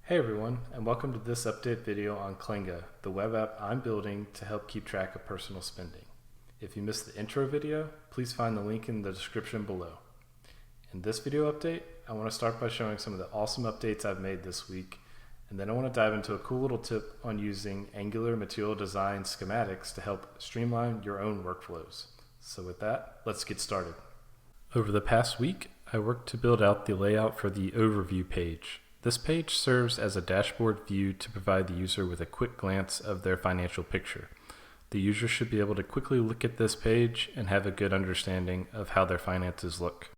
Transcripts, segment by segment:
Hey everyone, and welcome to this update video on Clanga, the web app I'm building to help keep track of personal spending. If you missed the intro video, please find the link in the description below. In this video update, I want to start by showing some of the awesome updates I've made this week, and then I want to dive into a cool little tip on using Angular material design schematics to help streamline your own workflows. So with that, let's get started. Over the past week, I worked to build out the layout for the overview page. This page serves as a dashboard view to provide the user with a quick glance of their financial picture. The user should be able to quickly look at this page and have a good understanding of how their finances look.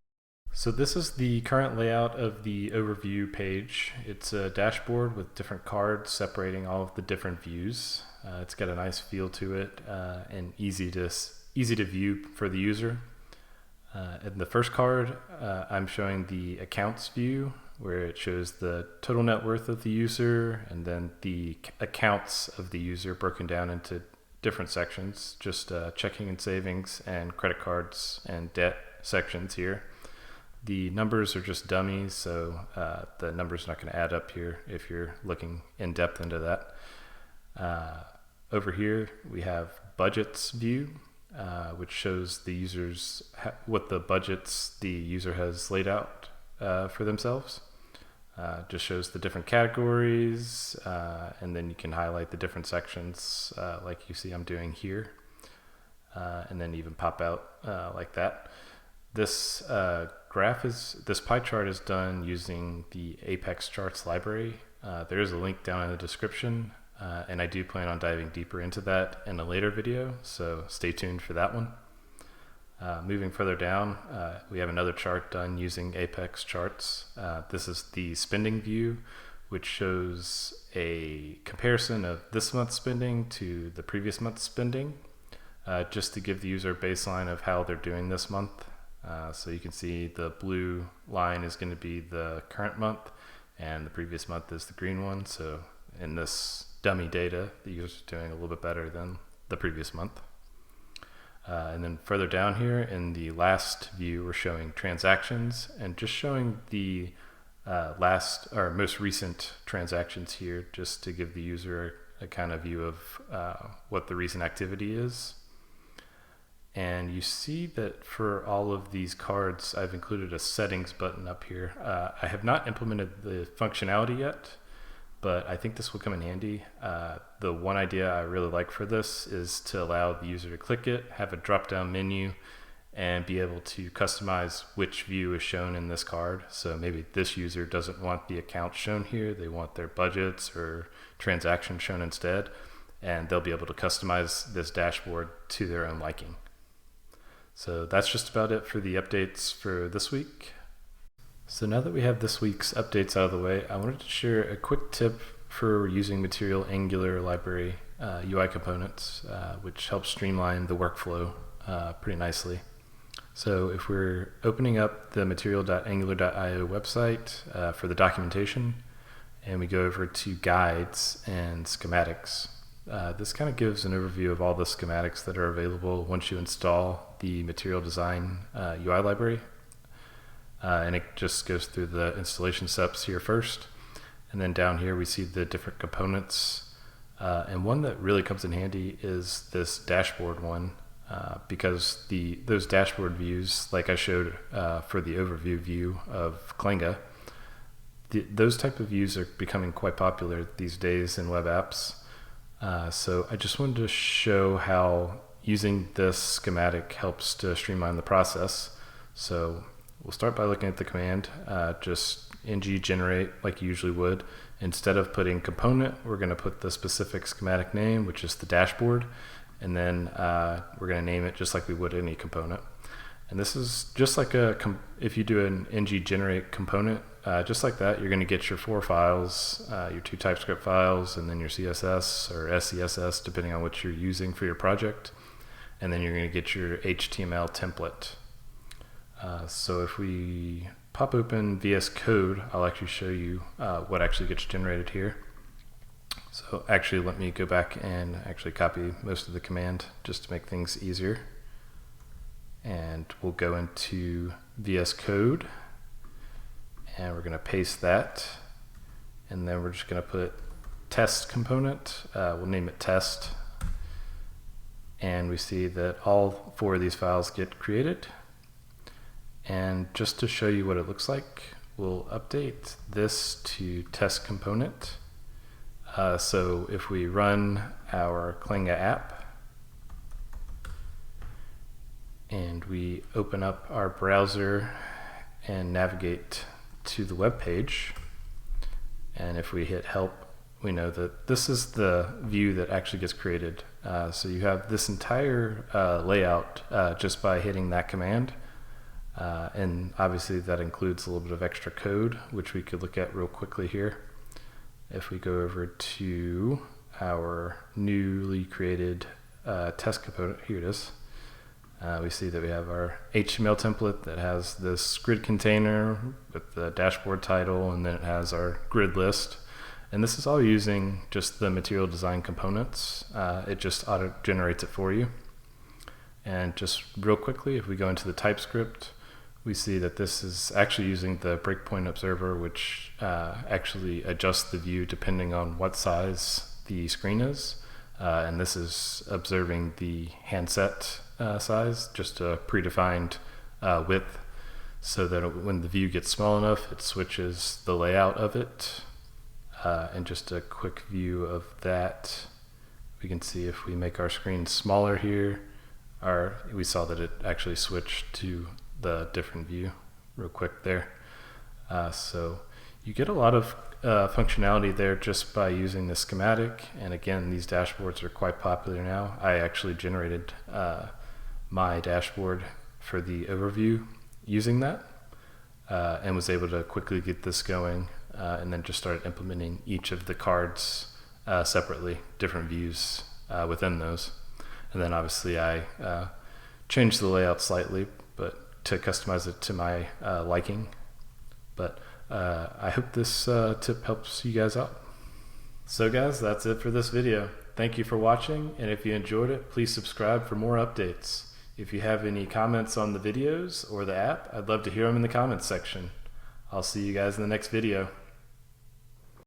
So this is the current layout of the overview page. It's a dashboard with different cards separating all of the different views. It's got a nice feel to it and easy to view for the user. In the first card, I'm showing the accounts view, where it shows the total net worth of the user and then the accounts of the user broken down into different sections, just checking and savings and credit cards and debt sections here. The numbers are just dummies, so the number's not going to add up here if you're looking in depth into that. Over here we have budgets view, which shows the users what the budgets the user has laid out for themselves. Just shows the different categories, and then you can highlight the different sections like you see I'm doing here, and then even pop out like that. This this pie chart is done using the Apex Charts library. There is a link down in the description, and I do plan on diving deeper into that in a later video, so stay tuned for that one. Moving further down, we have another chart done using Apex Charts. This is the spending view, which shows a comparison of this month's spending to the previous month's spending, just to give the user a baseline of how they're doing this month. So you can see the blue line is going to be the current month, and the previous month is the green one. So in this dummy data, the user's doing a little bit better than the previous month. And then further down here in the last view, we're showing transactions and just showing the most recent transactions here, just to give the user a kind of view of what the recent activity is. And you see that for all of these cards, I've included a settings button up here. I have not implemented the functionality yet, but I think this will come in handy. The one idea I really like for this is to allow the user to click it, have a drop-down menu, and be able to customize which view is shown in this card. So maybe this user doesn't want the account shown here, they want their budgets or transactions shown instead, and they'll be able to customize this dashboard to their own liking. So that's just about it for the updates for this week. So now that we have this week's updates out of the way, I wanted to share a quick tip for using Material Angular library UI components, which helps streamline the workflow pretty nicely. So if we're opening up the material.angular.io website for the documentation, and we go over to guides and schematics, this kind of gives an overview of all the schematics that are available once you install the Material Design UI library. And it just goes through the installation steps here first, and then down here we see the different components, and one that really comes in handy is this dashboard one, because those dashboard views, like I showed for the overview view of Clanga, those type of views are becoming quite popular these days in web apps. So I just wanted to show how using this schematic helps to streamline the process. So we'll start by looking at the command, just ng generate like you usually would. Instead of putting component, we're going to put the specific schematic name, which is the dashboard, and then we're going to name it just like we would any component. And this is just like if you do an ng generate component, just like that, you're going to get your 4 files, your 2 TypeScript files, and then your CSS or SCSS, depending on what you're using for your project. And then you're going to get your HTML template. So if we pop open VS Code, I'll actually show you what actually gets generated here. So actually let me go back and actually copy most of the command just to make things easier. And we'll go into VS Code, and we're going to paste that. And then we're just going to put test component. We'll name it test. And we see that all 4 of these files get created. And just to show you what it looks like, we'll update this to test component. So if we run our Clanga app and we open up our browser and navigate to the web page, and if we hit help, we know that this is the view that actually gets created. So you have this entire layout just by hitting that command. And obviously that includes a little bit of extra code, which we could look at real quickly here. If we go over to our newly created test component, here it is. We see that we have our HTML template that has this grid container with the dashboard title, and then it has our grid list. And this is all using just the material design components. It just auto generates it for you. And just real quickly, if we go into the TypeScript, we see that this is actually using the breakpoint observer, which actually adjusts the view depending on what size the screen is. And this is observing the handset size, just a predefined width, so that when the view gets small enough, it switches the layout of it. And just a quick view of that, we can see if we make our screen smaller here, we saw that it actually switched to the different view real quick there. So you get a lot of functionality there just by using the schematic. And again, these dashboards are quite popular now. I actually generated my dashboard for the overview using that, and was able to quickly get this going, and then just started implementing each of the cards separately, different views within those. And then obviously I changed the layout slightly, but to customize it to my liking. But I hope this tip helps you guys out. So guys, that's it for this video. Thank you for watching, and if you enjoyed it, please subscribe for more updates. If you have any comments on the videos or the app, I'd love to hear them in the comments section. I'll see you guys in the next video.